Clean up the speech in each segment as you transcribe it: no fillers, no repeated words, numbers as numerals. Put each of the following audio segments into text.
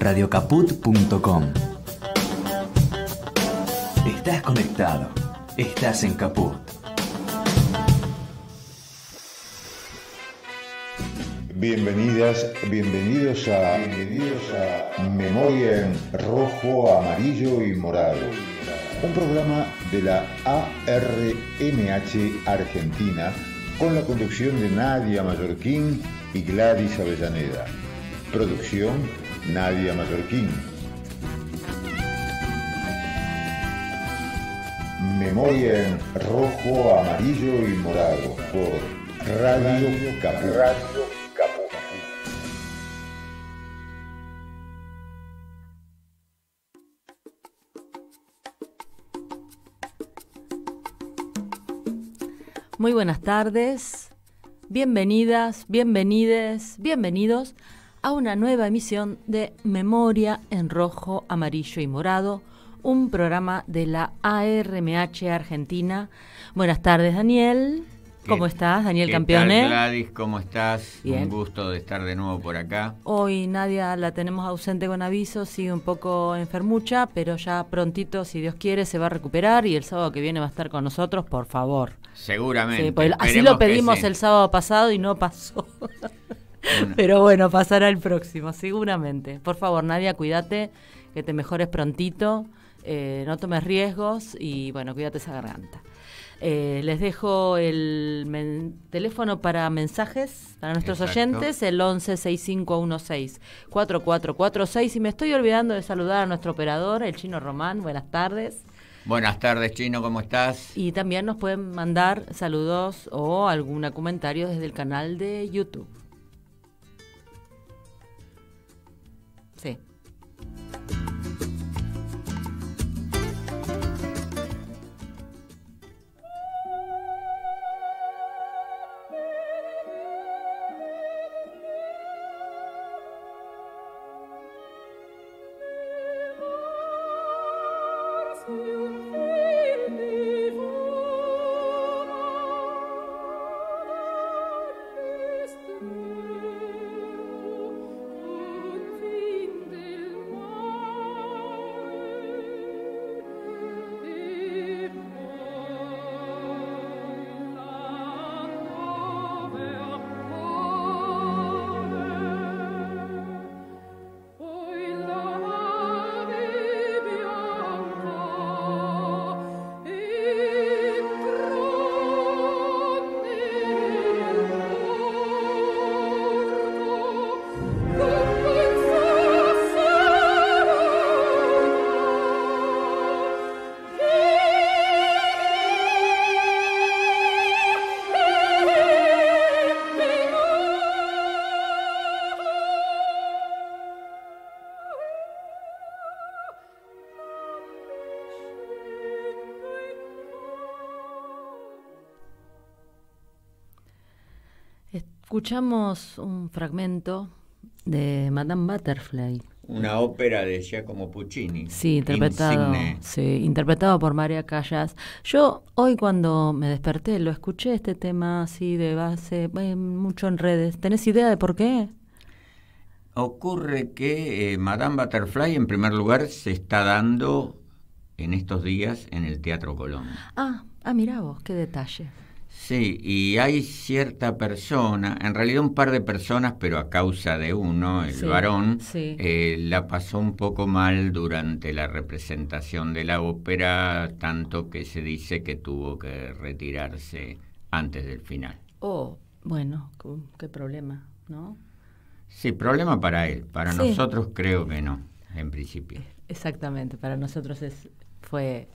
radiocaput.com. Estás conectado. Estás en Caput. Bienvenidos a Memoria en Rojo, Amarillo y Morado, un programa de la ARMH Argentina con la conducción de Nadia Mallorquín y Gladys Avellaneda. Producción Nadia Mallorquín. Memoria en Rojo, Amarillo y Morado por Radio Caput. Muy buenas tardes, bienvenidas, bienvenidos a una nueva emisión de Memoria en Rojo, Amarillo y Morado, un programa de la ARMH Argentina. Buenas tardes, Daniel. ¿Cómo estás, Daniel Campione? ¿Qué tal, Gladys? ¿Cómo estás? Bien. Un gusto de estar de nuevo por acá. Hoy Nadia la tenemos ausente con aviso, sigue un poco enfermucha, pero ya prontito, si Dios quiere, se va a recuperar y el sábado que viene va a estar con nosotros, por favor. Seguramente. Sí, pues así lo pedimos el sábado pasado y no pasó. Pero bueno, pasará el próximo, seguramente. Por favor, Nadia, cuídate, que te mejores prontito, no tomes riesgos y bueno, cuídate esa garganta. Les dejo el teléfono para mensajes para nuestros oyentes, el 11-6516-4446. Y me estoy olvidando de saludar a nuestro operador, el Chino Román. Buenas tardes. Buenas tardes, Chino, ¿cómo estás? Y también nos pueden mandar saludos o algún comentario desde el canal de YouTube. Sí. Escuchamos un fragmento de Madame Butterfly. Una ópera de Giacomo Puccini. Sí, interpretado por María Callas. Yo hoy cuando me desperté lo escuché este tema así de base, mucho en redes. ¿Tenés idea de por qué? Ocurre que Madame Butterfly, en primer lugar, se está dando en estos días en el Teatro Colón. Mirá vos, qué detalle. Sí, y hay cierta persona, en realidad un par de personas, pero a causa de uno, el varón, la pasó un poco mal durante la representación de la ópera, tanto que se dice que tuvo que retirarse antes del final. Oh, bueno, qué problema, ¿no? Sí, problema para él, para nosotros creo que no, en principio. Exactamente, para nosotros fue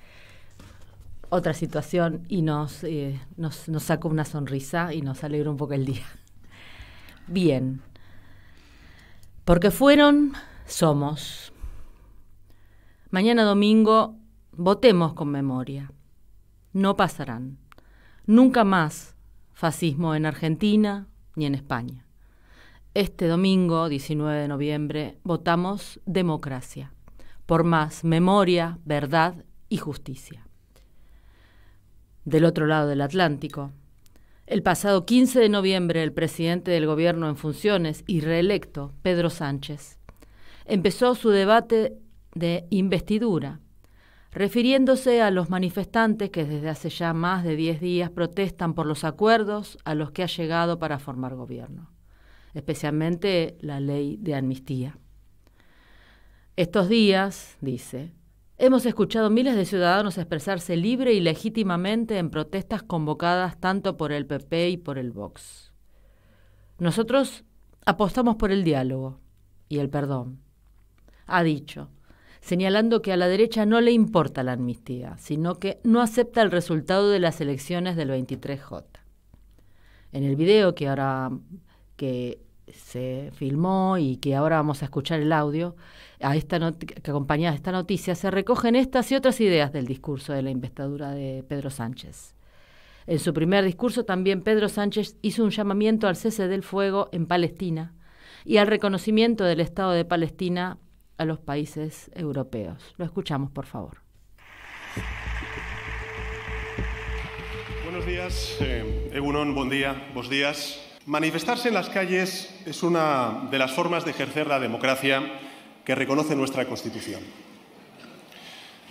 otra situación y nos sacó una sonrisa y nos alegró un poco el día. Bien, porque somos. Mañana domingo votemos con memoria. No pasarán. Nunca más fascismo en Argentina ni en España. Este domingo, 19 de noviembre, votamos democracia, por más memoria, verdad y justicia. Del otro lado del Atlántico, el pasado 15 de noviembre, el presidente del gobierno en funciones y reelecto, Pedro Sánchez, empezó su debate de investidura, refiriéndose a los manifestantes que desde hace ya más de 10 días protestan por los acuerdos a los que ha llegado para formar gobierno, especialmente la ley de amnistía. Estos días, dice, hemos escuchado miles de ciudadanos expresarse libre y legítimamente en protestas convocadas tanto por el PP y por el Vox. Nosotros apostamos por el diálogo y el perdón, ha dicho, señalando que a la derecha no le importa la amnistía, sino que no acepta el resultado de las elecciones del 23J. En el video que se filmó y que ahora vamos a escuchar el audio, que acompaña a esta noticia, se recogen estas y otras ideas del discurso de la investidura de Pedro Sánchez. En su primer discurso también Pedro Sánchez hizo un llamamiento al cese del fuego en Palestina y al reconocimiento del Estado de Palestina a los países europeos. Lo escuchamos, por favor. Buenos días, Egunon, buen día, buenos días. Manifestarse en las calles es una de las formas de ejercer la democracia que reconoce nuestra Constitución.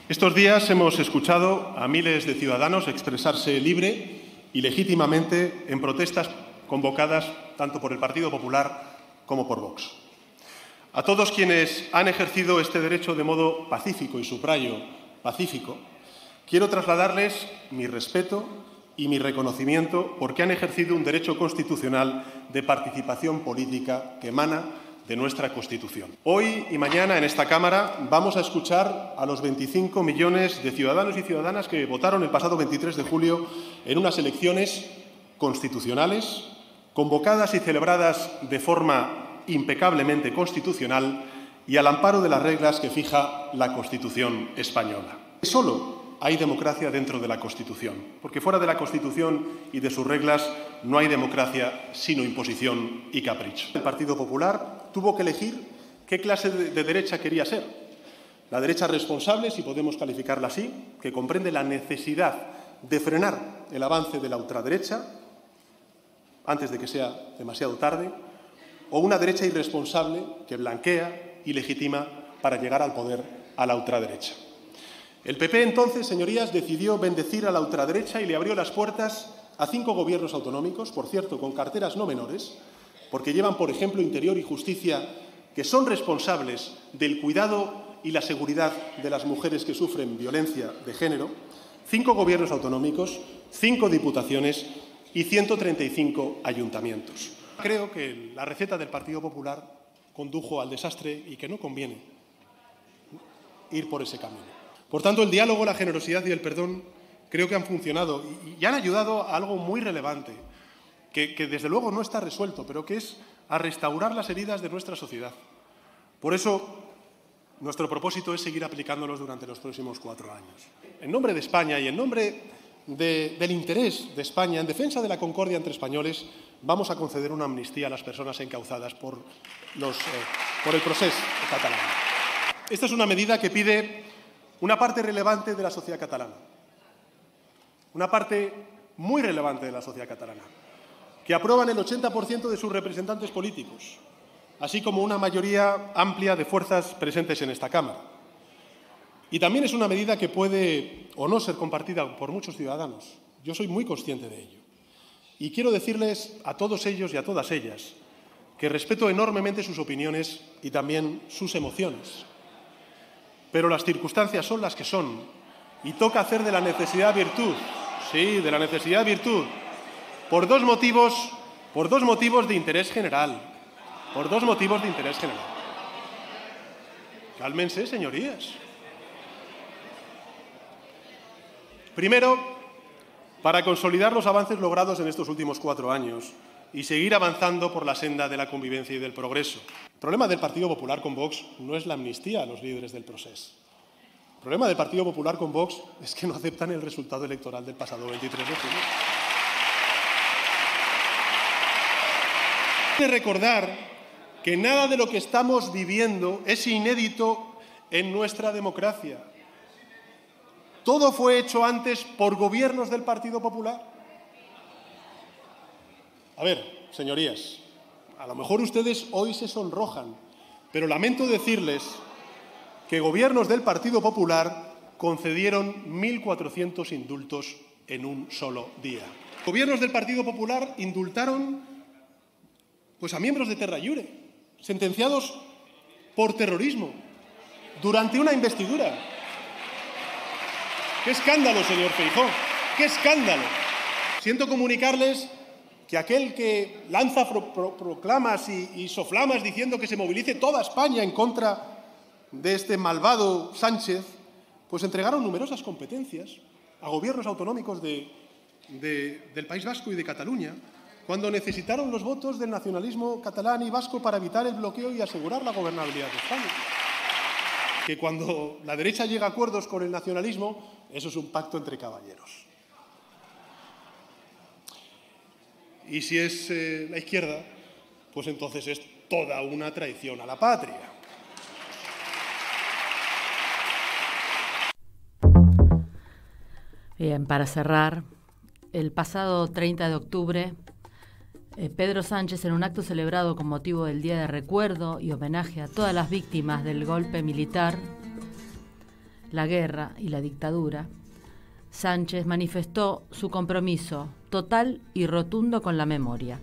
Estos días hemos escuchado a miles de ciudadanos expresarse libre y legítimamente en protestas convocadas tanto por el Partido Popular como por Vox. A todos quienes han ejercido este derecho de modo pacífico, y subrayo, pacífico, quiero trasladarles mi respeto y mi reconocimiento porque han ejercido un derecho constitucional de participación política que emana de nuestra Constitución. Hoy y mañana en esta Cámara vamos a escuchar a los 25 millones de ciudadanos y ciudadanas que votaron el pasado 23 de julio en unas elecciones constitucionales, convocadas y celebradas de forma impecablemente constitucional y al amparo de las reglas que fija la Constitución española. Solo hay democracia dentro de la Constitución, porque fuera de la Constitución y de sus reglas no hay democracia sino imposición y capricho. El Partido Popular tuvo que elegir qué clase de derecha quería ser. La derecha responsable, si podemos calificarla así, que comprende la necesidad de frenar el avance de la ultraderecha antes de que sea demasiado tarde, o una derecha irresponsable que blanquea y legitima para llegar al poder a la ultraderecha. El PP entonces, señorías, decidió bendecir a la ultraderecha y le abrió las puertas a 5 gobiernos autonómicos, por cierto, con carteras no menores, porque llevan, por ejemplo, Interior y Justicia, que son responsables del cuidado y la seguridad de las mujeres que sufren violencia de género, 5 gobiernos autonómicos, 5 diputaciones y 135 ayuntamientos. Creo que la receta del Partido Popular condujo al desastre y que no conviene ir por ese camino. Por tanto, el diálogo, la generosidad y el perdón creo que han funcionado y han ayudado a algo muy relevante, que desde luego no está resuelto, pero que es a restaurar las heridas de nuestra sociedad. Por eso, nuestro propósito es seguir aplicándolos durante los próximos 4 años. En nombre de España y en nombre del interés de España, en defensa de la concordia entre españoles, vamos a conceder una amnistía a las personas encauzadas por el proceso catalán. Esta es una medida que pide una parte relevante de la sociedad catalana, una parte muy relevante de la sociedad catalana, que aprueban el 80% de sus representantes políticos, así como una mayoría amplia de fuerzas presentes en esta Cámara. Y también es una medida que puede o no ser compartida por muchos ciudadanos. Yo soy muy consciente de ello. Y quiero decirles a todos ellos y a todas ellas que respeto enormemente sus opiniones y también sus emociones. Pero las circunstancias son las que son y toca hacer de la necesidad virtud. Sí, de la necesidad virtud. Por dos motivos de interés general. Por 2 motivos de interés general. Cálmense, señorías. Primero, para consolidar los avances logrados en estos últimos 4 años y seguir avanzando por la senda de la convivencia y del progreso. El problema del Partido Popular con Vox no es la amnistía a los líderes del proceso. El problema del Partido Popular con Vox es que no aceptan el resultado electoral del pasado 23 de julio. Hay que recordar que nada de lo que estamos viviendo es inédito en nuestra democracia. Todo fue hecho antes por gobiernos del Partido Popular. A ver, señorías, a lo mejor ustedes hoy se sonrojan, Pero lamento decirles que gobiernos del Partido Popular concedieron 1.400 indultos en un solo día. Gobiernos del Partido Popular indultaron a miembros de Terra Iure, sentenciados por terrorismo, durante una investidura. ¡Qué escándalo, señor Feijóo! ¡Qué escándalo! Siento comunicarles que aquel que lanza proclamas y soflamas diciendo que se movilice toda España en contra de este malvado Sánchez, pues entregaron numerosas competencias a gobiernos autonómicos del País Vasco y de Cataluña, cuando necesitaron los votos del nacionalismo catalán y vasco para evitar el bloqueo y asegurar la gobernabilidad de España. Que cuando la derecha llega a acuerdos con el nacionalismo, eso es un pacto entre caballeros. Y si es la izquierda, pues entonces es toda una traición a la patria. Bien, para cerrar, el pasado 30 de octubre, Pedro Sánchez, en un acto celebrado con motivo del Día de Recuerdo y homenaje a todas las víctimas del golpe militar, la guerra y la dictadura, Sánchez manifestó su compromiso total y rotundo con la memoria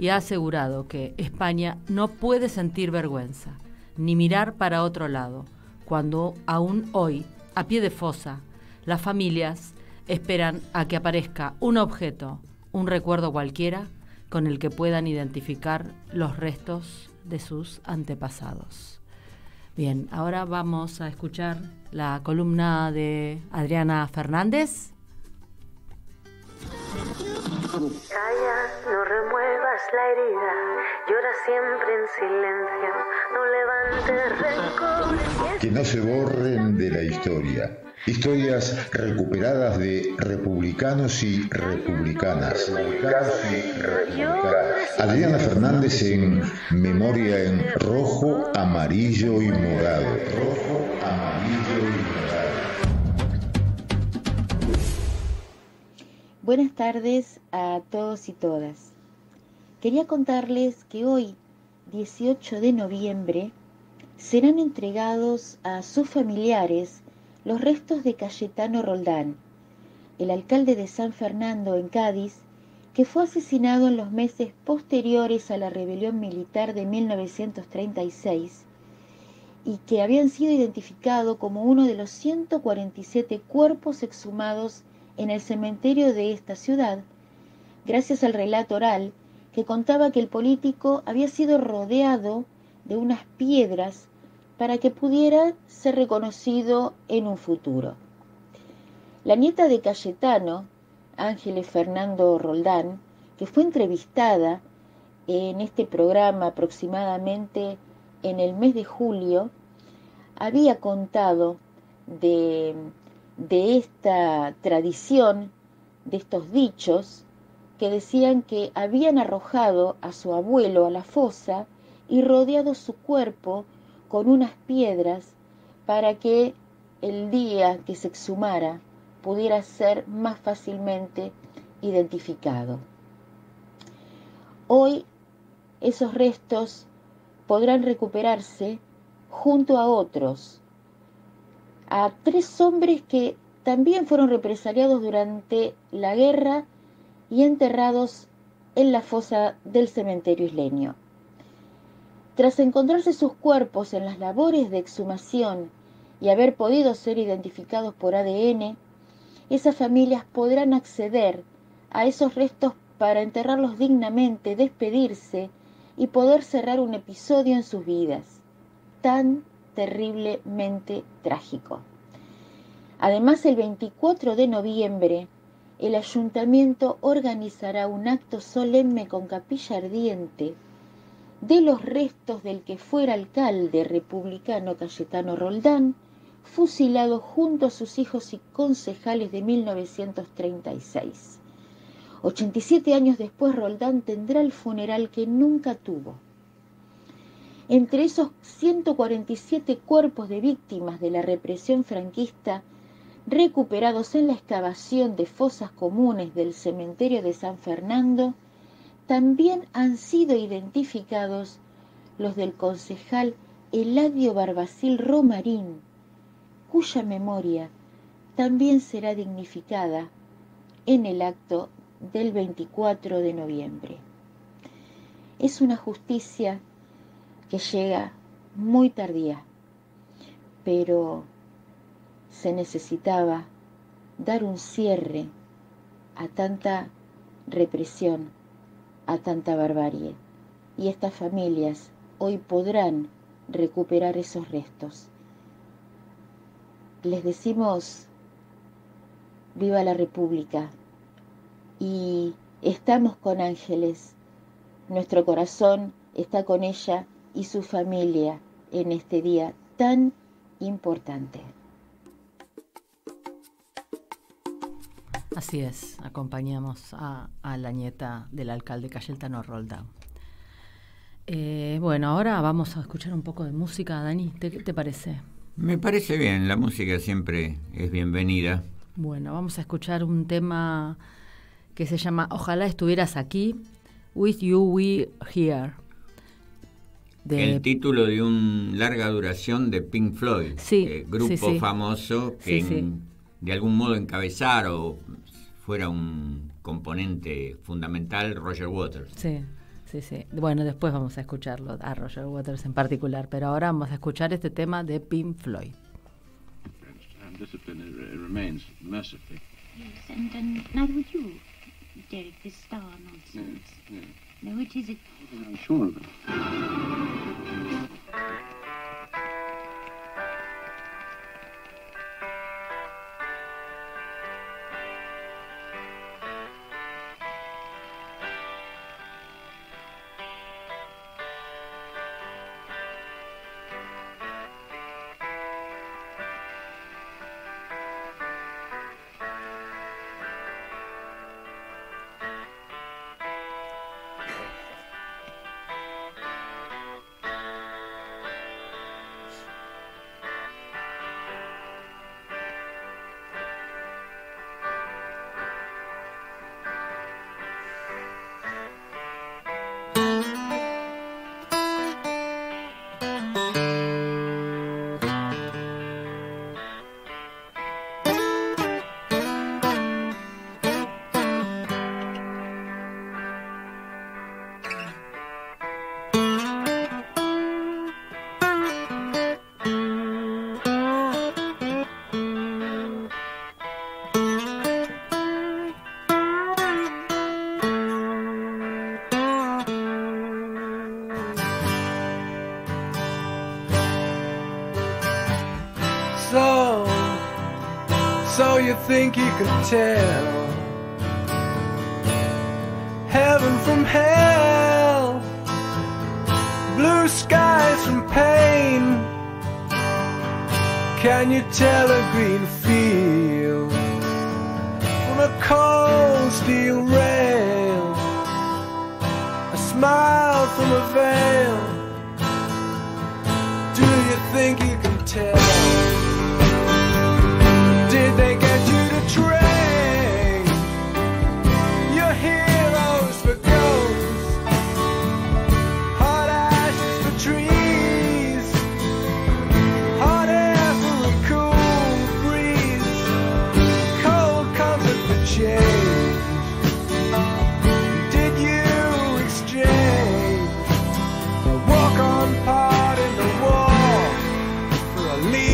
y ha asegurado que España no puede sentir vergüenza ni mirar para otro lado, cuando aún hoy, a pie de fosa, las familias esperan a que aparezca un objeto, un recuerdo cualquiera, con el que puedan identificar los restos de sus antepasados. Bien, ahora vamos a escuchar la columna de Adriana Fernández. Calla, no remuevas la herida, llora siempre en silencio, no levantes rencores. Que no se borren de la historia. Historias recuperadas de republicanos y republicanas. Adriana Fernández en Memoria en rojo, amarillo y morado. Rojo, amarillo y morado. Buenas tardes a todos y todas. Quería contarles que hoy, 18 de noviembre, serán entregados a sus familiares los restos de Cayetano Roldán, el alcalde de San Fernando en Cádiz, que fue asesinado en los meses posteriores a la rebelión militar de 1936 y que habían sido identificado como uno de los 147 cuerpos exhumados en el cementerio de esta ciudad, gracias al relato oral que contaba que el político había sido rodeado de unas piedras para que pudiera ser reconocido en un futuro. La nieta de Cayetano, Ángeles Fernando Roldán, que fue entrevistada en este programa aproximadamente en el mes de julio, había contado de esta tradición, de estos dichos, que decían que habían arrojado a su abuelo a la fosa y rodeado su cuerpo con unas piedras para que el día que se exhumara pudiera ser más fácilmente identificado. Hoy esos restos podrán recuperarse junto a otros, a 3 hombres que también fueron represaliados durante la guerra y enterrados en la fosa del cementerio isleño. Tras encontrarse sus cuerpos en las labores de exhumación y haber podido ser identificados por ADN, esas familias podrán acceder a esos restos para enterrarlos dignamente, despedirse y poder cerrar un episodio en sus vidas, tan terriblemente trágico. Además, el 24 de noviembre, el ayuntamiento organizará un acto solemne con capilla ardiente de los restos del que fuera alcalde republicano Cayetano Roldán, fusilado junto a sus hijos y concejales de 1936. 87 años después, Roldán tendrá el funeral que nunca tuvo. Entre esos 147 cuerpos de víctimas de la represión franquista recuperados en la excavación de fosas comunes del cementerio de San Fernando, también han sido identificados los del concejal Eladio Barbacil Romarín, cuya memoria también será dignificada en el acto del 24 de noviembre. Es una justicia que llega muy tardía, pero se necesitaba dar un cierre a tanta represión, a tanta barbarie, y estas familias hoy podrán recuperar esos restos. Les decimos viva la República y estamos con Ángeles. Nuestro corazón está con ella y su familia en este día tan importante. Así es, acompañamos a la nieta del alcalde Cayetano Roldán. Bueno, ahora vamos a escuchar un poco de música. Dani, ¿qué te parece? Me parece bien, la música siempre es bienvenida. Bueno, vamos a escuchar un tema que se llama Ojalá estuvieras aquí, With You We Here. El título de una larga duración de Pink Floyd, grupo famoso que de algún modo encabezara o fuera un componente fundamental Roger Waters. Sí. Bueno, después vamos a escucharlo, a Roger Waters en particular, pero ahora vamos a escuchar este tema de Pink Floyd. Discipline remains mercifully. Yes, and neither would you, Derek, this star nonsense. Yes. No, it is it. I'm sure of it. So you think you can tell heaven from hell, blue skies from pain? Can you tell a green field from a cold steel rail, a smile from a veil? Do you think you can tell? Did they get you to train your heroes for ghosts, hot ashes for trees, hot air for a cool breeze, cold comfort for change? Did you exchange a walk-on part in the war for a lead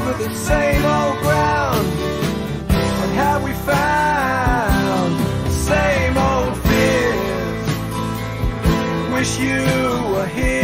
over the same old ground. What have we found? Same old fears. Wish you were here.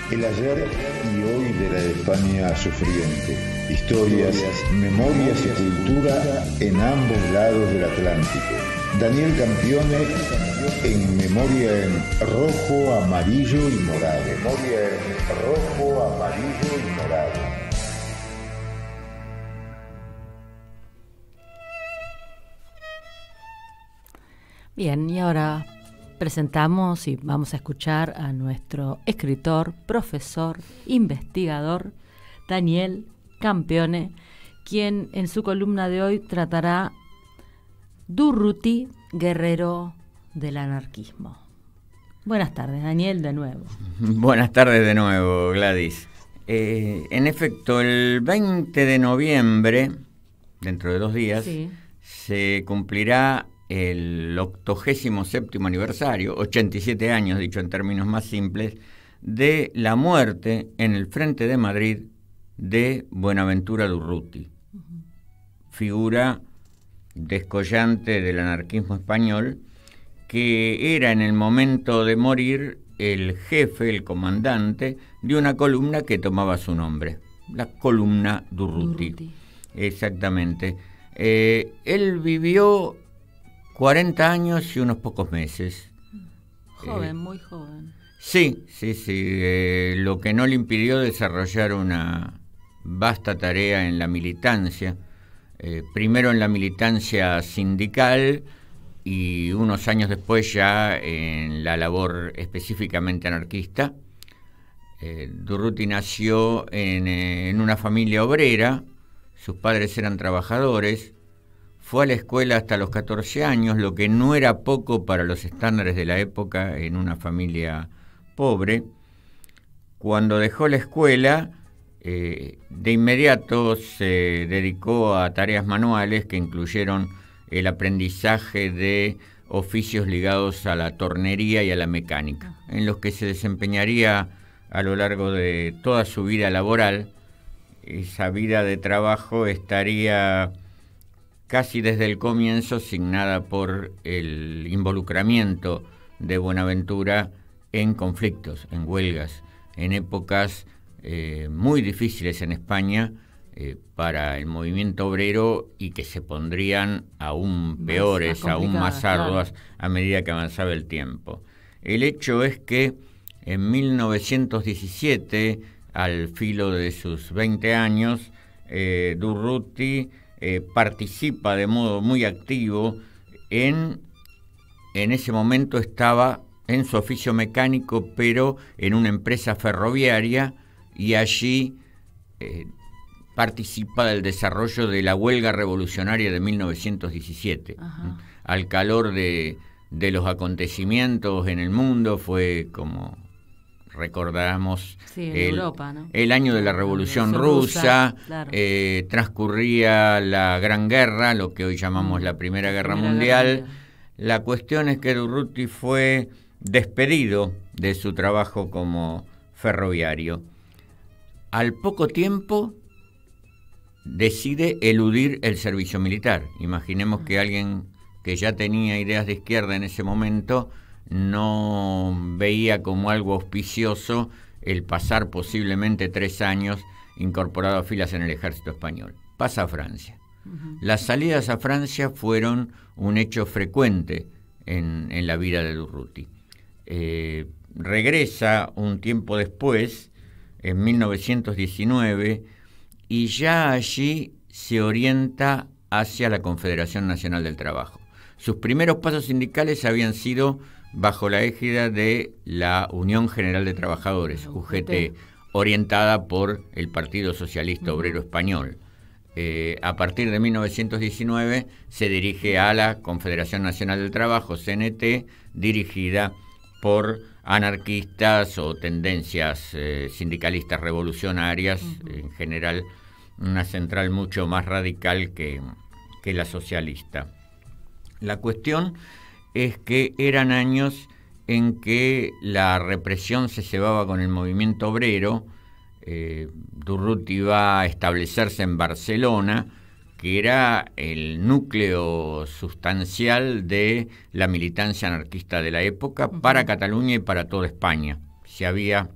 El ayer y hoy de la España sufriente. Historias, memorias y cultura en ambos lados del Atlántico. Daniel Campione en Memoria en rojo, amarillo y morado. Memoria en rojo, amarillo y morado. Bien, y ahora presentamos y vamos a escuchar a nuestro escritor, profesor, investigador, Daniel Campione, quien en su columna de hoy tratará Durruti, guerrero del anarquismo. Buenas tardes, Daniel, de nuevo. Buenas tardes de nuevo, Gladys. En efecto, el 20 de noviembre, dentro de 2 días, sí, se cumplirá el 87º aniversario, 87 años, dicho en términos más simples, de la muerte en el frente de Madrid de Buenaventura Durruti, figura descollante del anarquismo español, que era en el momento de morir el jefe, el comandante de una columna que tomaba su nombre, la columna Durruti. Exactamente. Él vivió 40 años y unos pocos meses. Joven, muy joven. Sí. Lo que no le impidió desarrollar una vasta tarea en la militancia. Primero en la militancia sindical y unos años después ya en la labor específicamente anarquista. Durruti nació en una familia obrera, sus padres eran trabajadores. Fue a la escuela hasta los 14 años, lo que no era poco para los estándares de la época en una familia pobre. Cuando dejó la escuela, de inmediato se dedicó a tareas manuales que incluyeron el aprendizaje de oficios ligados a la tornería y a la mecánica, en los que se desempeñaría a lo largo de toda su vida laboral. Esa vida de trabajo estaría casi desde el comienzo signada por el involucramiento de Buenaventura en conflictos, en huelgas, en épocas muy difíciles en España para el movimiento obrero y que se pondrían aún peores, aún más arduas, claro, a medida que avanzaba el tiempo. El hecho es que en 1917, al filo de sus 20 años, Durruti participa de modo muy activo en ese momento estaba en su oficio mecánico, pero en una empresa ferroviaria, y allí participa del desarrollo de la huelga revolucionaria de 1917. Ajá. Al calor de los acontecimientos en el mundo, fue como recordamos, Europa, ¿no? El año de la Revolución Rusa, claro. Transcurría la Gran Guerra, lo que hoy llamamos la Primera Guerra Mundial. La cuestión es que Durruti fue despedido de su trabajo como ferroviario. Al poco tiempo decide eludir el servicio militar. Imaginemos que alguien que ya tenía ideas de izquierda en ese momento no veía como algo auspicioso el pasar posiblemente 3 años incorporado a filas en el ejército español. Pasa a Francia. Las salidas a Francia fueron un hecho frecuente en la vida de Durruti. Regresa un tiempo después, en 1919, y ya allí se orienta hacia la Confederación Nacional del Trabajo. Sus primeros pasos sindicales habían sido bajo la égida de la Unión General de Trabajadores, UGT, orientada por el Partido Socialista Obrero Español. A partir de 1919 se dirige a la Confederación Nacional del Trabajo, CNT, dirigida por anarquistas o tendencias sindicalistas revolucionarias, en general una central mucho más radical que la socialista. La cuestión es que eran años en que la represión se cebaba con el movimiento obrero. Durruti va a establecerse en Barcelona, que era el núcleo sustancial de la militancia anarquista de la época para Cataluña y para toda España. Si había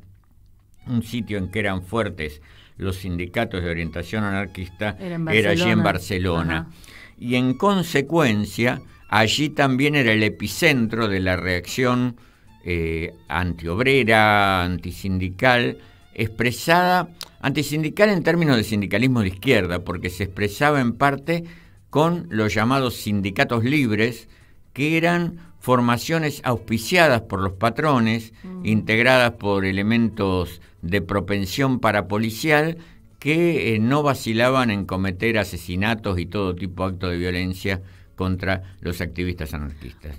un sitio en que eran fuertes los sindicatos de orientación anarquista, era allí en Barcelona. Y en consecuencia, allí también era el epicentro de la reacción antiobrera, antisindical, expresada, antisindical en términos de sindicalismo de izquierda, porque se expresaba en parte con los llamados sindicatos libres, que eran formaciones auspiciadas por los patrones, integradas por elementos de propensión parapolicial, que no vacilaban en cometer asesinatos y todo tipo de actos de violencia contra los activistas anarquistas.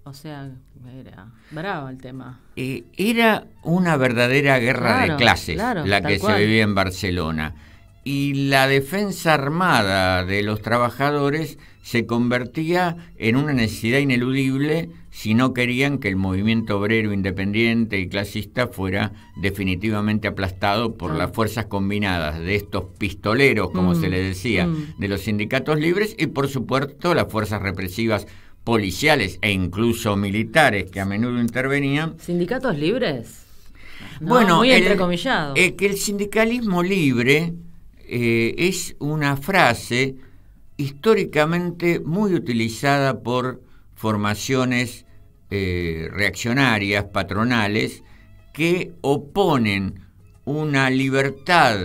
O sea, era bravo el tema. Era una verdadera guerra de clases la que se vivía en Barcelona. Y la defensa armada de los trabajadores se convertía en una necesidad ineludible si no querían que el movimiento obrero independiente y clasista fuera definitivamente aplastado por las fuerzas combinadas de estos pistoleros, como se les decía, de los sindicatos libres y, por supuesto, las fuerzas represivas policiales e incluso militares que a menudo intervenían. ¿Sindicatos libres? No, bueno, muy entrecomillado. Que el sindicalismo libre es una frase históricamente muy utilizada por formaciones reaccionarias, patronales, que oponen una libertad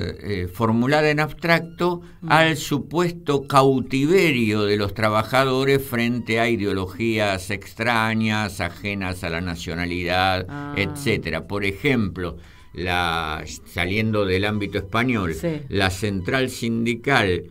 formulada en abstracto al supuesto cautiverio de los trabajadores frente a ideologías extrañas, ajenas a la nacionalidad, etcétera. Por ejemplo, saliendo del ámbito español, la central sindical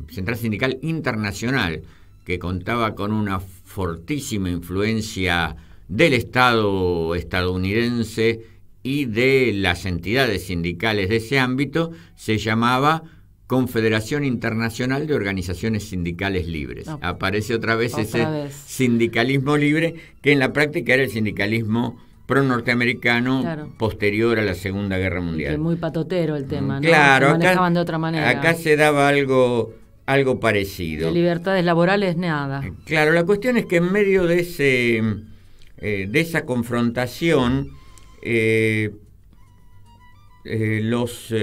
Central Sindical Internacional, que contaba con una fortísima influencia del Estado estadounidense y de las entidades sindicales de ese ámbito, se llamaba Confederación Internacional de Organizaciones Sindicales Libres. Aparece otra vez ese sindicalismo libre, que en la práctica era el sindicalismo pro-norteamericano posterior a la Segunda Guerra Mundial. Es muy patotero el tema, ¿no? Claro, se manejaban de otra manera. Acá se daba algo parecido. De libertades laborales, nada. Claro, la cuestión es que en medio de esa confrontación, los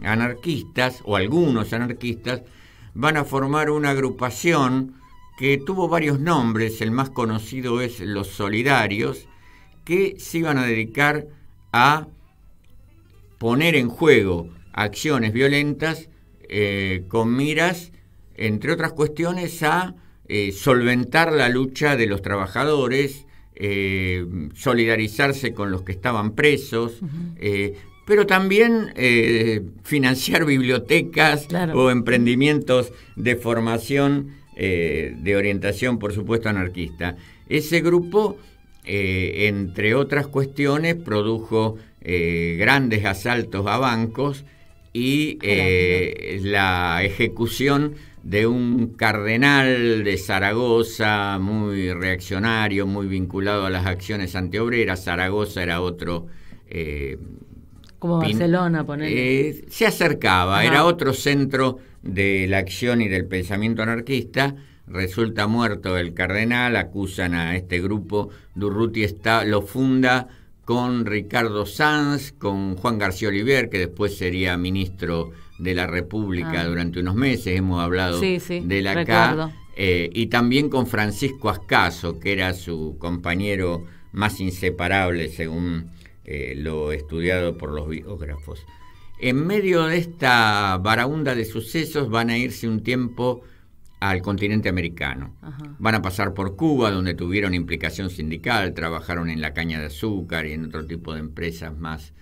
anarquistas, o algunos anarquistas, van a formar una agrupación que tuvo varios nombres. El más conocido es Los Solidarios, que se iban a dedicar a poner en juego acciones violentas con miras, entre otras cuestiones, a solventar la lucha de los trabajadores, solidarizarse con los que estaban presos, pero también financiar bibliotecas o emprendimientos de formación de orientación, por supuesto, anarquista. Ese grupo, entre otras cuestiones, produjo grandes asaltos a bancos y la ejecución de un cardenal de Zaragoza muy reaccionario, muy vinculado a las acciones antiobreras. Zaragoza era otro... como Barcelona, ponele. Se acercaba, era otro centro de la acción y del pensamiento anarquista. Resulta muerto el cardenal, acusan a este grupo. Durruti lo funda con Ricardo Sanz, con Juan García Olivier, que después sería ministro de la República durante unos meses, hemos hablado de la acá, y también con Francisco Ascaso, que era su compañero más inseparable, según lo estudiado por los biógrafos. En medio de esta baraúnda de sucesos van a irse un tiempo al continente americano. Van a pasar por Cuba, donde tuvieron implicación sindical, trabajaron en la caña de azúcar y en otro tipo de empresas más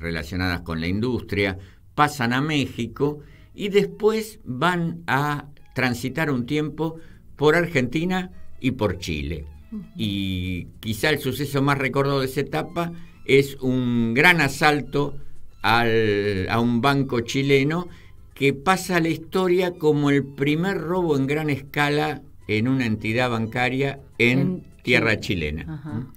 relacionadas con la industria. Pasan a México y después van a transitar un tiempo por Argentina y por Chile. Y quizá el suceso más recordado de esa etapa es un gran asalto a un banco chileno que pasa a la historia como el primer robo en gran escala en una entidad bancaria en tierra chilena.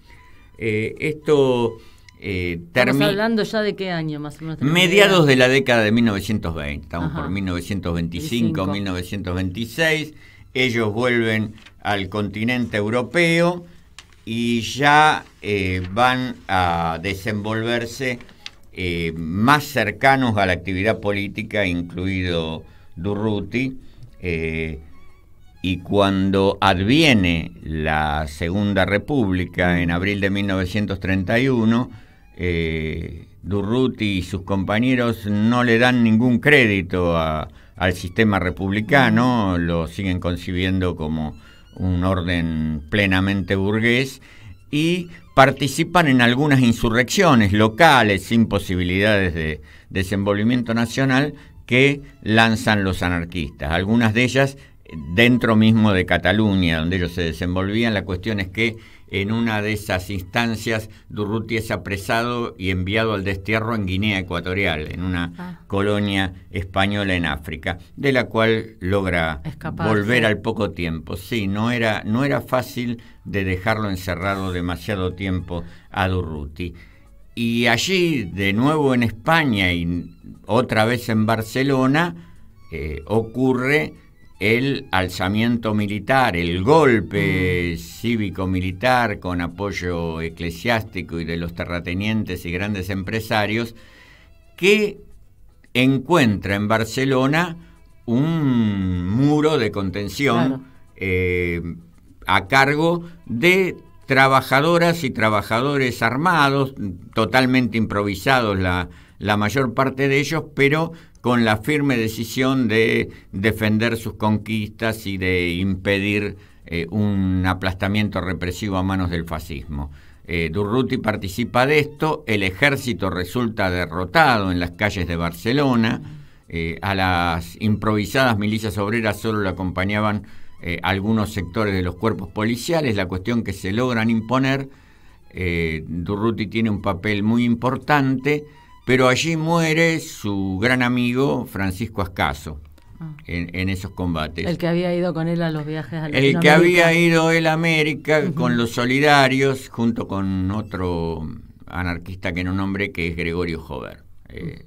Esto ¿Estamos hablando ya de qué año más o menos? Mediados de la década de 1920, estamos por 1925, 1926, ellos vuelven al continente europeo y ya van a desenvolverse más cercanos a la actividad política, incluido Durruti, y cuando adviene la Segunda República en abril de 1931, Durruti y sus compañeros no le dan ningún crédito al sistema republicano, lo siguen concibiendo como un orden plenamente burgués y participan en algunas insurrecciones locales sin posibilidades de desenvolvimiento nacional que lanzan los anarquistas, algunas de ellas dentro mismo de Cataluña, donde ellos se desenvolvían. La cuestión es que en una de esas instancias Durruti es apresado y enviado al destierro en Guinea Ecuatorial, en una colonia española en África, de la cual logra volver al poco tiempo. Sí, no era fácil de dejarlo encerrado demasiado tiempo a Durruti. Y allí, de nuevo en España y otra vez en Barcelona, ocurre el alzamiento militar, el golpe cívico-militar con apoyo eclesiástico y de los terratenientes y grandes empresarios, que encuentra en Barcelona un muro de contención a cargo de trabajadoras y trabajadores armados, totalmente improvisados la mayor parte de ellos, pero con la firme decisión de defender sus conquistas y de impedir un aplastamiento represivo a manos del fascismo. Durruti participa de esto, el ejército resulta derrotado en las calles de Barcelona, a las improvisadas milicias obreras solo le acompañaban algunos sectores de los cuerpos policiales. La cuestión que se logran imponer, Durruti tiene un papel muy importante, pero allí muere su gran amigo Francisco Ascaso en esos combates. El que había ido con él a los viajes a Latinoamérica. El que había ido él a América con los Solidarios, junto con otro anarquista que no nombré, que es Gregorio Jover.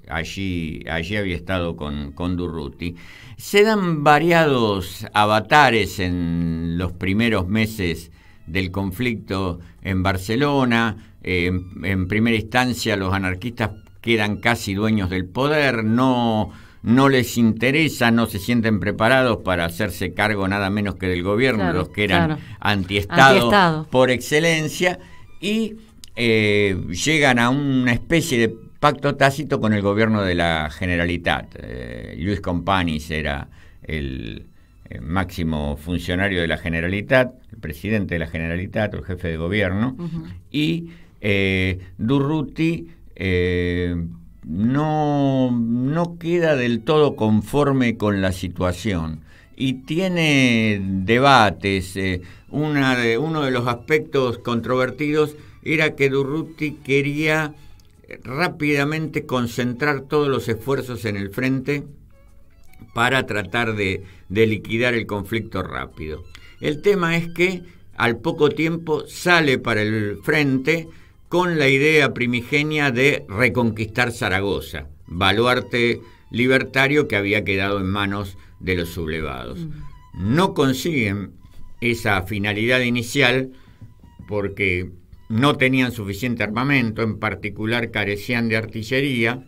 Allí había estado con Durruti. Se dan variados avatares en los primeros meses del conflicto en Barcelona. En primera instancia los anarquistas quedan casi dueños del poder, no les interesa, no se sienten preparados para hacerse cargo nada menos que del gobierno, los que eran antiestado por excelencia, y llegan a una especie de pacto tácito con el gobierno de la Generalitat. Lluís Companys era el máximo funcionario de la Generalitat, el presidente de la Generalitat, el jefe de gobierno, y Durruti no queda del todo conforme con la situación y tiene debates. Uno de los aspectos controvertidos era que Durruti quería rápidamente concentrar todos los esfuerzos en el frente para tratar de liquidar el conflicto rápido. El tema es que al poco tiempo sale para el frente con la idea primigenia de reconquistar Zaragoza, baluarte libertario que había quedado en manos de los sublevados. No consiguen esa finalidad inicial porque no tenían suficiente armamento, en particular carecían de artillería.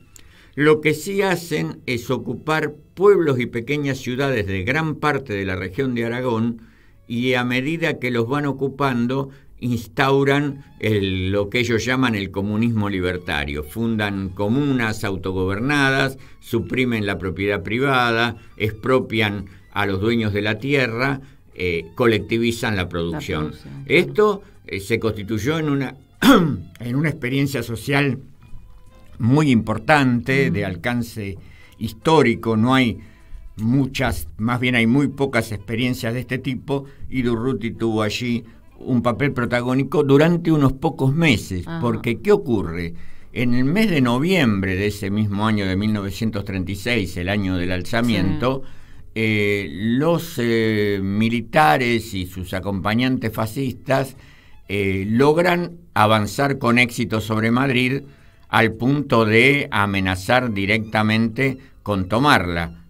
Lo que sí hacen es ocupar pueblos y pequeñas ciudades de gran parte de la región de Aragón, y a medida que los van ocupando instauran lo que ellos llaman el comunismo libertario. Fundan comunas autogobernadas, suprimen la propiedad privada, expropian a los dueños de la tierra, colectivizan la producción. Esto se constituyó en una experiencia social muy importante, de alcance histórico. No hay muchas, más bien hay muy pocas experiencias de este tipo, y Durruti tuvo allí un papel protagónico durante unos pocos meses. Porque ¿qué ocurre? En el mes de noviembre de ese mismo año de 1936, el año del alzamiento, los militares y sus acompañantes fascistas logran avanzar con éxito sobre Madrid, al punto de amenazar directamente con tomarla.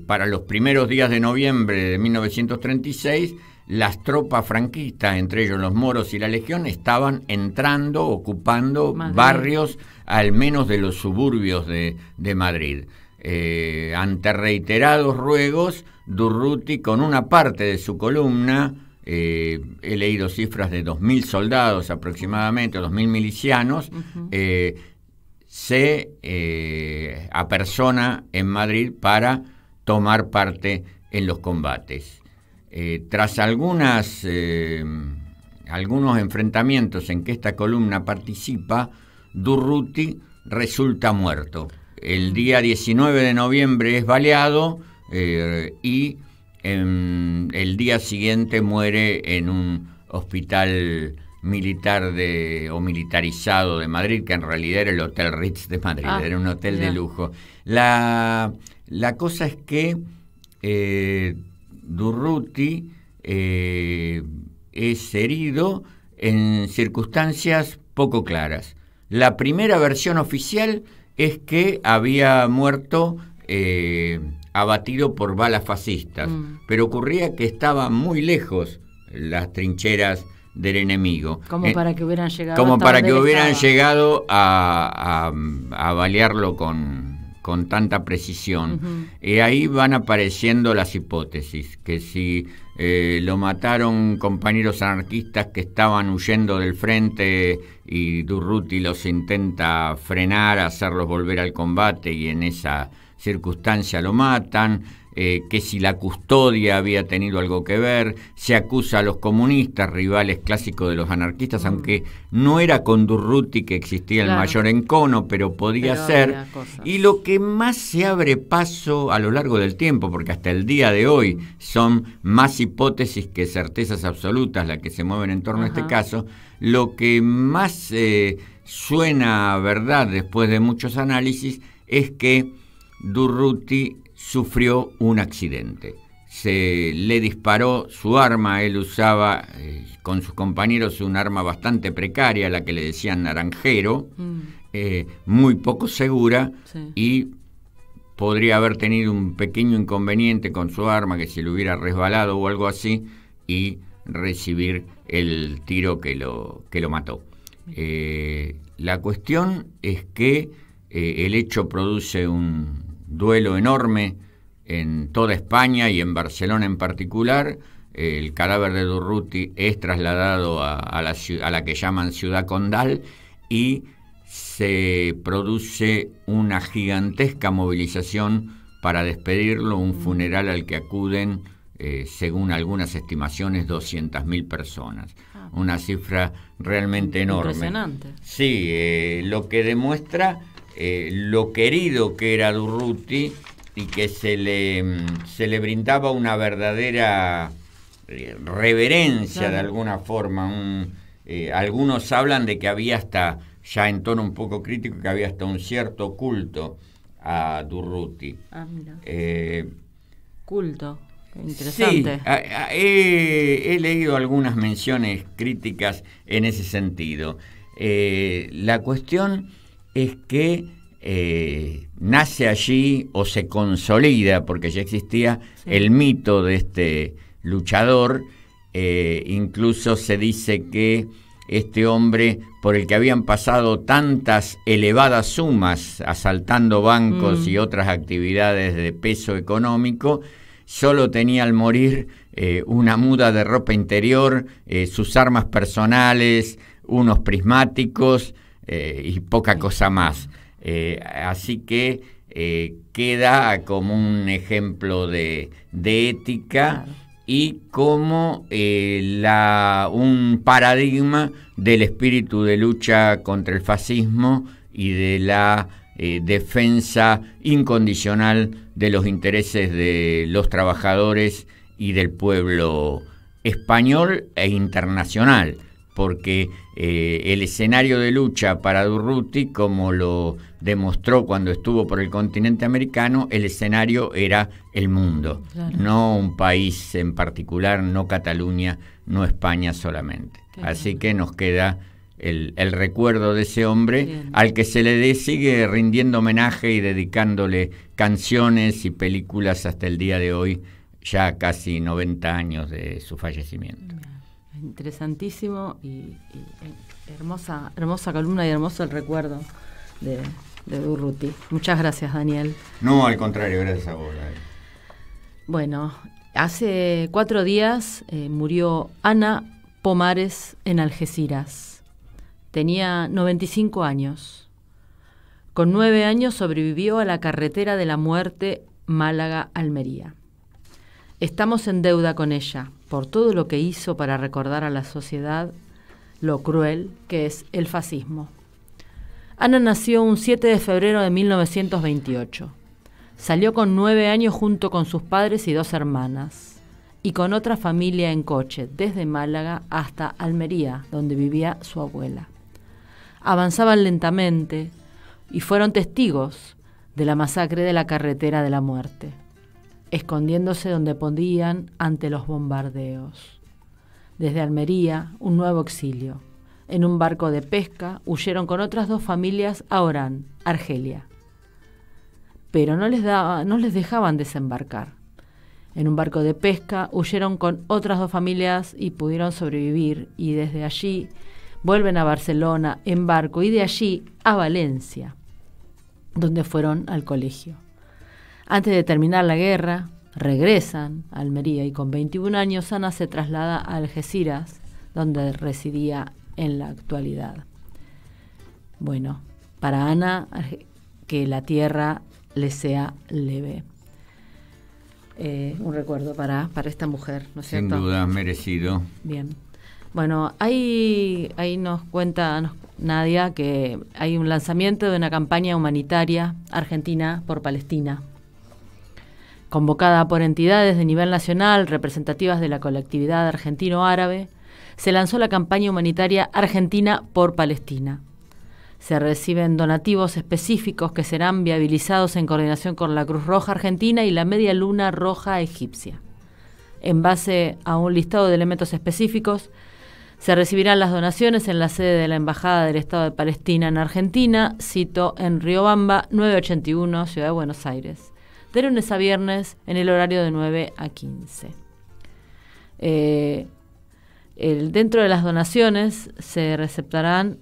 Para los primeros días de noviembre de 1936, las tropas franquistas, entre ellos los moros y la Legión, estaban entrando, ocupando barrios, al menos de los suburbios de Madrid. Ante reiterados ruegos, Durruti, con una parte de su columna, he leído cifras de 2.000 soldados aproximadamente, 2.000 milicianos, se apersona en Madrid para tomar parte en los combates. Tras algunos enfrentamientos en que esta columna participa, Durruti resulta muerto. El día 19 de noviembre es baleado y el día siguiente muere en un hospital militar o militarizado de Madrid, que en realidad era el Hotel Ritz de Madrid, era un hotel de lujo. La cosa es que Durruti es herido en circunstancias poco claras. La primera versión oficial es que había muerto abatido por balas fascistas, pero ocurría que estaban muy lejos las trincheras del enemigo. Como para que hubieran llegado. Como para que hubieran llegado a balearlo con tanta precisión. Ahí van apareciendo las hipótesis, que si lo mataron compañeros anarquistas que estaban huyendo del frente y Durruti los intenta frenar, hacerlos volver al combate, y en esa circunstancia lo matan. Que si la custodia había tenido algo que ver. Se acusa a los comunistas, rivales clásicos de los anarquistas, aunque no era con Durruti que existía el mayor encono, pero podía ser. Y lo que más se abre paso a lo largo del tiempo, porque hasta el día de hoy son más hipótesis que certezas absolutas las que se mueven en torno a este caso, lo que más suena a verdad después de muchos análisis es que Durruti sufrió un accidente. Se le disparó su arma. Él usaba con sus compañeros un arma bastante precaria, la que le decían naranjero, muy poco segura, y podría haber tenido un pequeño inconveniente con su arma, que se le hubiera resbalado o algo así, y recibir el tiro que lo mató. La cuestión es que el hecho produce un duelo enorme en toda España y en Barcelona en particular. El cadáver de Durruti es trasladado a la que llaman Ciudad Condal, y se produce una gigantesca movilización para despedirlo, un funeral al que acuden, según algunas estimaciones, 200.000 personas. Una cifra realmente enorme. Impresionante. Sí, lo que demuestra lo querido que era Durruti, y que se le brindaba una verdadera reverencia, de alguna forma. Algunos hablan de que había hasta ya en tono un poco crítico, que había hasta un cierto culto a Durruti. Mira. Culto. Interesante. Sí, he leído algunas menciones críticas en ese sentido. La cuestión es que nace allí o se consolida, porque ya existía el mito de este luchador. Incluso se dice que este hombre, por el que habían pasado tantas elevadas sumas asaltando bancos y otras actividades de peso económico, solo tenía al morir una muda de ropa interior, sus armas personales, unos prismáticos y poca cosa más. Así que queda como un ejemplo de ética y como un paradigma del espíritu de lucha contra el fascismo y de la defensa incondicional de los intereses de los trabajadores y del pueblo español e internacional, porque el escenario de lucha para Durruti, como lo demostró cuando estuvo por el continente americano, el escenario era el mundo, claro, no un país en particular, no Cataluña, no España solamente. Claro. Así que nos queda el recuerdo de ese hombre. Bien. Al que se le sigue rindiendo homenaje y dedicándole canciones y películas hasta el día de hoy, ya casi 90 años de su fallecimiento. Interesantísimo y hermosa columna y hermoso el recuerdo de Durruti. Muchas gracias, Daniel. No, al contrario, gracias a vos. Bueno, hace 4 días murió Ana Pomares en Algeciras. Tenía 95 años. Con 9 años sobrevivió a la carretera de la muerte Málaga-Almería. Estamos en deuda con ella por todo lo que hizo para recordar a la sociedad lo cruel que es el fascismo. Ana nació un 7 de febrero de 1928. Salió con 9 años junto con sus padres y 2 hermanas, y con otra familia en coche, desde Málaga hasta Almería, donde vivía su abuela. Avanzaban lentamente y fueron testigos de la masacre de la carretera de la muerte, escondiéndose donde podían ante los bombardeos. Desde Almería, un nuevo exilio. En un barco de pesca huyeron con otras 2 familias a Orán, Argelia. Pero no les dejaban desembarcar. En un barco de pesca huyeron con otras 2 familias y pudieron sobrevivir, y desde allí vuelven a Barcelona en barco y de allí a Valencia, donde fueron al colegio. Antes de terminar la guerra, regresan a Almería y con 21 años Ana se traslada a Algeciras, donde residía en la actualidad. Bueno, para Ana, que la tierra le sea leve. Un recuerdo para esta mujer, ¿no es cierto? Sin duda, merecido. Bien. Bueno, ahí nos cuenta Nadia que hay un lanzamiento de una campaña humanitaria argentina por Palestina, convocada por entidades de nivel nacional representativas de la colectividad argentino-árabe. Se lanzó la campaña humanitaria Argentina por Palestina. Se reciben donativos específicos que serán viabilizados en coordinación con la Cruz Roja Argentina y la Media Luna Roja Egipcia. En base a un listado de elementos específicos, se recibirán las donaciones en la sede de la Embajada del Estado de Palestina en Argentina, cito en Riobamba 981, Ciudad de Buenos Aires, de lunes a viernes en el horario de 9 a 15. Dentro de las donaciones se receptarán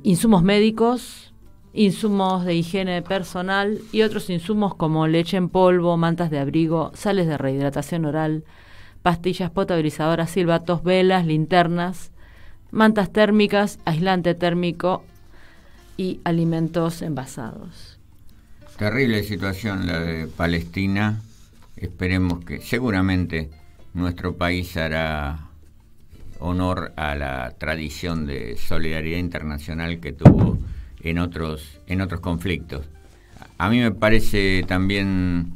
insumos médicos, insumos de higiene personal y otros insumos como leche en polvo, mantas de abrigo, sales de rehidratación oral, pastillas potabilizadoras, silbatos, velas, linternas, mantas térmicas, aislante térmico y alimentos envasados. Terrible situación la de Palestina. Esperemos que seguramente nuestro país hará honor a la tradición de solidaridad internacional que tuvo en otros conflictos. A mí me parece también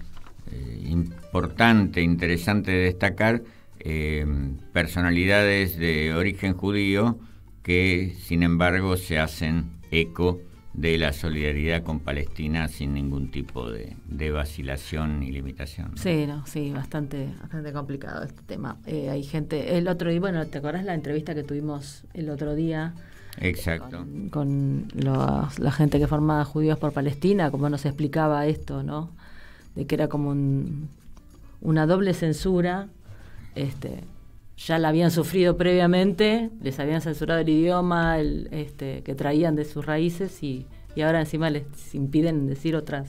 importante, interesante destacar personalidades de origen judío que sin embargo se hacen eco de la solidaridad con Palestina sin ningún tipo de vacilación ni limitación, ¿no? Sí, sí, bastante complicado este tema. Hay gente, el otro día, bueno, ¿te acordás la entrevista que tuvimos el otro día? Exacto. Con la gente que formaba Judíos por Palestina, cómo nos explicaba esto, ¿no? De que era como una doble censura, ya la habían sufrido previamente, les habían censurado el idioma que traían de sus raíces y ahora encima les impiden decir otras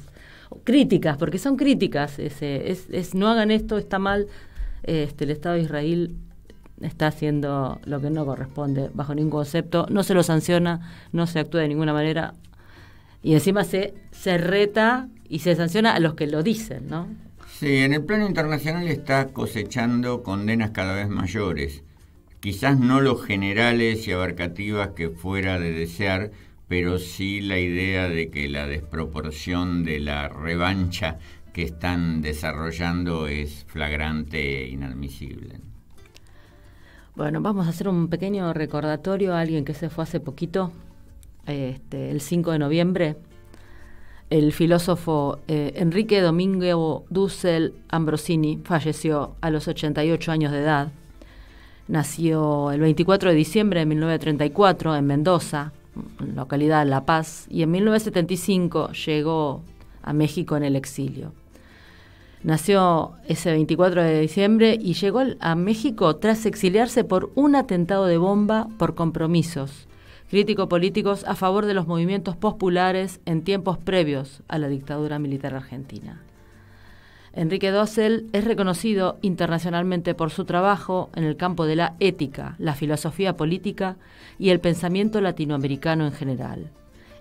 críticas, porque son críticas, no hagan esto, está mal, el Estado de Israel está haciendo lo que no corresponde bajo ningún concepto, no se lo sanciona, no se actúa de ninguna manera y encima se reta y se sanciona a los que lo dicen, ¿no? Sí, en el plano internacional está cosechando condenas cada vez mayores, quizás no los generales y abarcativas que fuera de desear, pero sí la idea de que la desproporción de la revancha que están desarrollando es flagrante e inadmisible. Bueno, vamos a hacer un pequeño recordatorio a alguien que se fue hace poquito, el 5 de noviembre. El filósofo Enrique Domingo Dussel Ambrosini falleció a los 88 años de edad. Nació el 24 de diciembre de 1934 en Mendoza, localidad de La Paz, y en 1975 llegó a México en el exilio. Nació ese 24 de diciembre y llegó a México tras exiliarse por un atentado de bomba por compromisos críticos políticos a favor de los movimientos populares en tiempos previos a la dictadura militar argentina. Enrique Dussel es reconocido internacionalmente por su trabajo en el campo de la ética, la filosofía política y el pensamiento latinoamericano en general,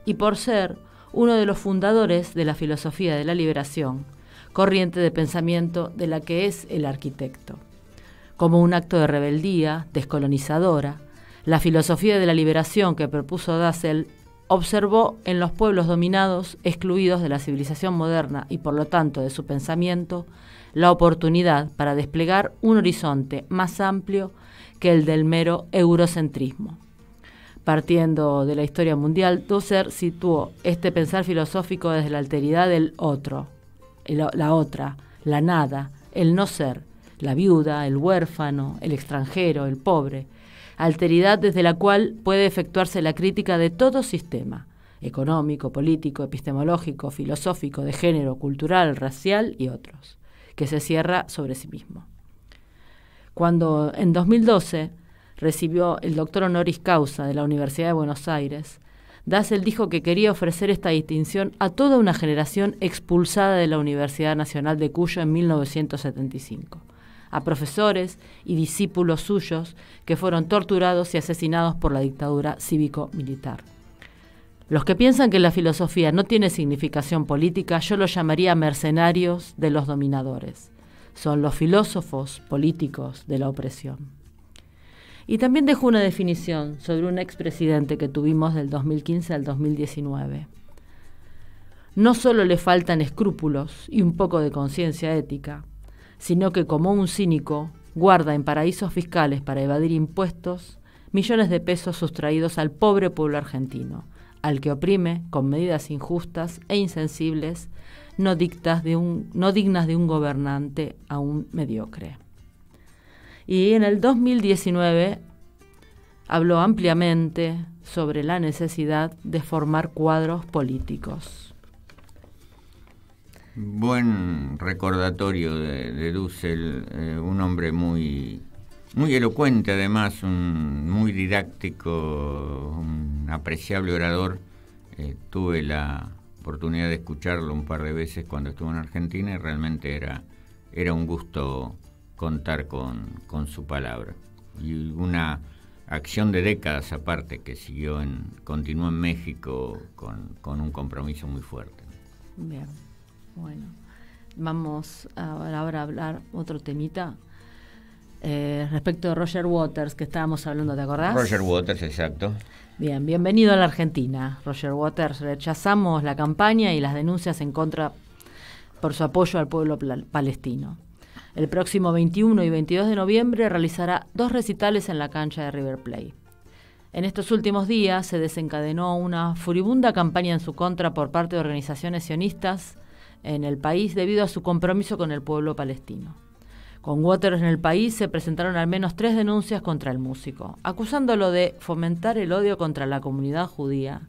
y por ser uno de los fundadores de la filosofía de la liberación, corriente de pensamiento de la que es el arquitecto. Como un acto de rebeldía descolonizadora, la filosofía de la liberación que propuso Dussel observó en los pueblos dominados, excluidos de la civilización moderna y por lo tanto de su pensamiento, la oportunidad para desplegar un horizonte más amplio que el del mero eurocentrismo. Partiendo de la historia mundial, Dussel situó este pensar filosófico desde la alteridad del otro, la otra, la nada, el no ser, la viuda, el huérfano, el extranjero, el pobre, alteridad desde la cual puede efectuarse la crítica de todo sistema, económico, político, epistemológico, filosófico, de género, cultural, racial y otros, que se cierra sobre sí mismo. Cuando en 2012 recibió el doctor honoris causa de la Universidad de Buenos Aires, Dussel dijo que quería ofrecer esta distinción a toda una generación expulsada de la Universidad Nacional de Cuyo en 1975. A profesores y discípulos suyos que fueron torturados y asesinados por la dictadura cívico-militar. Los que piensan que la filosofía no tiene significación política, yo los llamaría mercenarios de los dominadores. Son los filósofos políticos de la opresión. Y también dejó una definición sobre un expresidente que tuvimos del 2015 al 2019. No solo le faltan escrúpulos y un poco de conciencia ética, sino que como un cínico guarda en paraísos fiscales para evadir impuestos millones de pesos sustraídos al pobre pueblo argentino, al que oprime con medidas injustas e insensibles, no dignas de un gobernante aún mediocre. Y en el 2019 habló ampliamente sobre la necesidad de formar cuadros políticos. Buen recordatorio de Dussel, un hombre muy elocuente además, muy didáctico, un apreciable orador. Tuve la oportunidad de escucharlo un par de veces cuando estuvo en Argentina y realmente era un gusto contar con su palabra. Y una acción de décadas aparte que continuó en México con un compromiso muy fuerte. Bien. Bueno, vamos ahora a hablar otro temita respecto de Roger Waters, que estábamos hablando, ¿te acordás? Roger Waters, exacto. Bien, bienvenido a la Argentina, Roger Waters. Rechazamos la campaña y las denuncias en contra por su apoyo al pueblo palestino. El próximo 21 y 22 de noviembre realizará 2 recitales en la cancha de River Plate. En estos últimos días se desencadenó una furibunda campaña en su contra por parte de organizaciones sionistas en el país debido a su compromiso con el pueblo palestino. Con Waters en el país se presentaron al menos 3 denuncias contra el músico, acusándolo de fomentar el odio contra la comunidad judía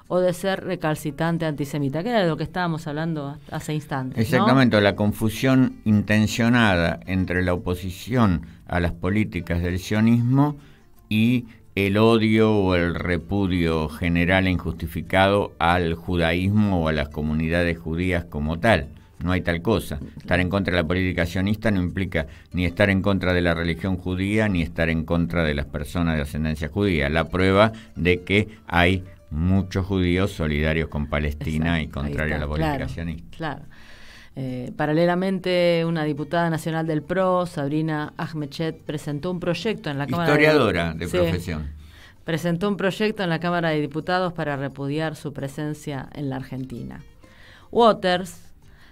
o de ser recalcitrante antisemita, que era de lo que estábamos hablando hace instantes. Exactamente, ¿no? La confusión intencionada entre la oposición a las políticas del sionismo y el odio o el repudio general e injustificado al judaísmo o a las comunidades judías como tal. No hay tal cosa. Estar en contra de la política sionista no implica ni estar en contra de la religión judía ni estar en contra de las personas de ascendencia judía. La prueba de que hay muchos judíos solidarios con Palestina. Exacto, y contrarios a la política sionista. Claro. Paralelamente, una diputada nacional del PRO, Sabrina Ahmedchet, presentó un proyecto en la Cámara historiadora de profesión. Presentó un proyecto en la Cámara de Diputados para repudiar su presencia en la Argentina. Waters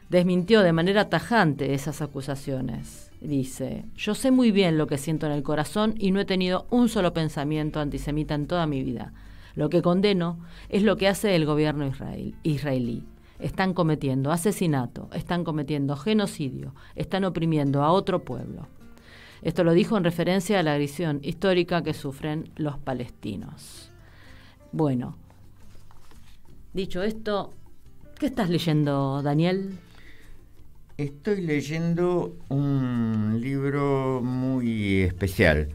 desmintió de manera tajante esas acusaciones. Dice: yo sé muy bien lo que siento en el corazón y no he tenido un solo pensamiento antisemita en toda mi vida. Lo que condeno es lo que hace el gobierno israelí. Están cometiendo asesinato, están cometiendo genocidio, están oprimiendo a otro pueblo. Esto lo dijo en referencia a la agresión histórica que sufren los palestinos. Bueno, dicho esto, ¿qué estás leyendo, Daniel? Estoy leyendo un libro muy especial.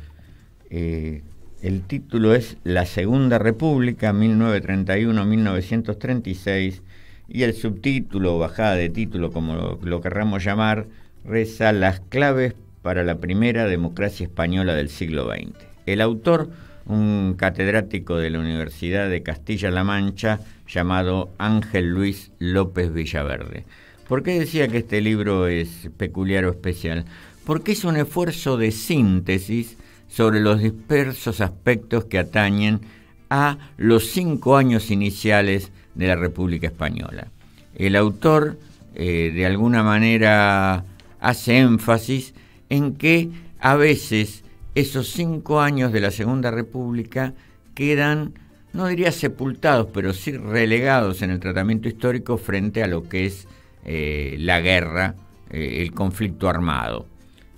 El título es La Segunda República, 1931-1936, y el subtítulo, o bajada de título, como lo querramos llamar, reza Las claves para la primera democracia española del siglo XX. El autor, un catedrático de la Universidad de Castilla-La Mancha, llamado Ángel Luis López Villaverde. ¿Por qué decía que este libro es peculiar o especial? Porque es un esfuerzo de síntesis sobre los dispersos aspectos que atañen a los 5 años iniciales de la República Española. El autor, de alguna manera, hace énfasis en que a veces esos 5 años de la Segunda República quedan, no diría sepultados, pero sí relegados en el tratamiento histórico frente a lo que es la guerra, el conflicto armado.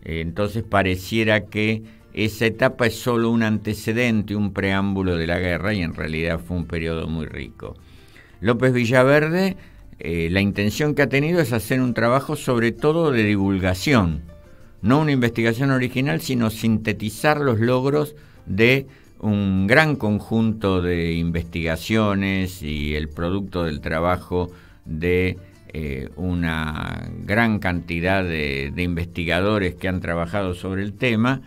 Entonces pareciera que esa etapa es solo un antecedente, un preámbulo de la guerra, y en realidad fue un periodo muy rico. López Villaverde, la intención que ha tenido es hacer un trabajo sobre todo de divulgación, no una investigación original, sino sintetizar los logros de un gran conjunto de investigaciones y el producto del trabajo de una gran cantidad de investigadores que han trabajado sobre el tema,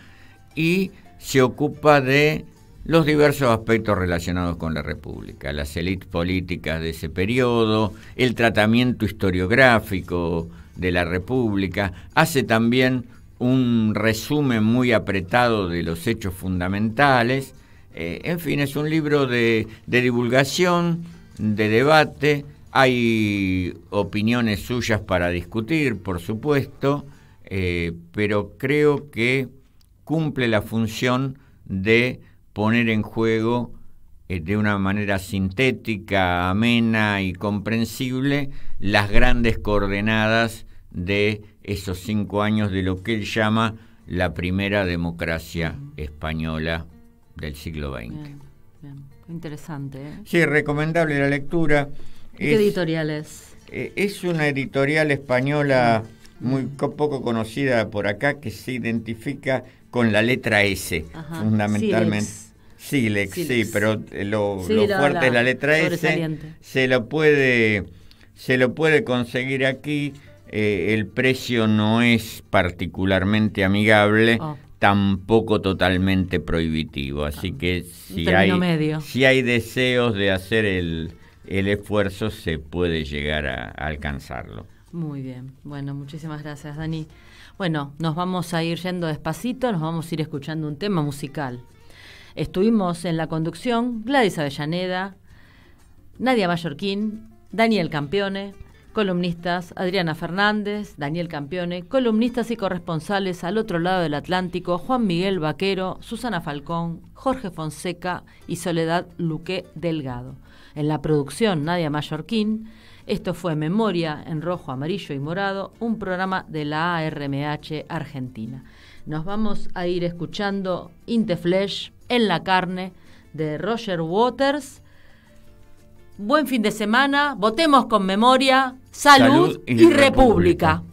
y se ocupa de los diversos aspectos relacionados con la República, las élites políticas de ese periodo, el tratamiento historiográfico de la República, hace también un resumen muy apretado de los hechos fundamentales. En fin, es un libro de divulgación, de debate. Hay opiniones suyas para discutir, por supuesto, pero creo que cumple la función de poner en juego de una manera sintética, amena y comprensible las grandes coordenadas de esos 5 años de lo que él llama la primera democracia española del siglo XX. Bien. Interesante, ¿eh? Sí, recomendable la lectura. ¿Qué editorial es? Es una editorial española muy poco conocida por acá, que se identifica con la letra S, fundamentalmente. Silex, sí, pero lo fuerte es la letra S. Se lo puede conseguir aquí. El precio no es particularmente amigable, tampoco totalmente prohibitivo. Así que si hay deseos de hacer el esfuerzo, se puede llegar a alcanzarlo. Muy bien. Bueno, muchísimas gracias, Dani. Bueno, nos vamos a ir yendo despacito, nos vamos a ir escuchando un tema musical. Estuvimos en la conducción Gladys Avellaneda, Nadia Mallorquín, Daniel Campione, Columnistas Adriana Fernández, Daniel Campione, columnistas y corresponsales al otro lado del Atlántico, Juan Miguel Vaquero, Susana Falcón, Jorge Fonseca y Soledad Luque Delgado. En la producción, Nadia Mallorquín. Esto fue Memoria en Rojo, Amarillo y Morado, un programa de la ARMH Argentina. Nos vamos a ir escuchando In the Flesh, En la Carne, de Roger Waters. Buen fin de semana, votemos con memoria, salud y república.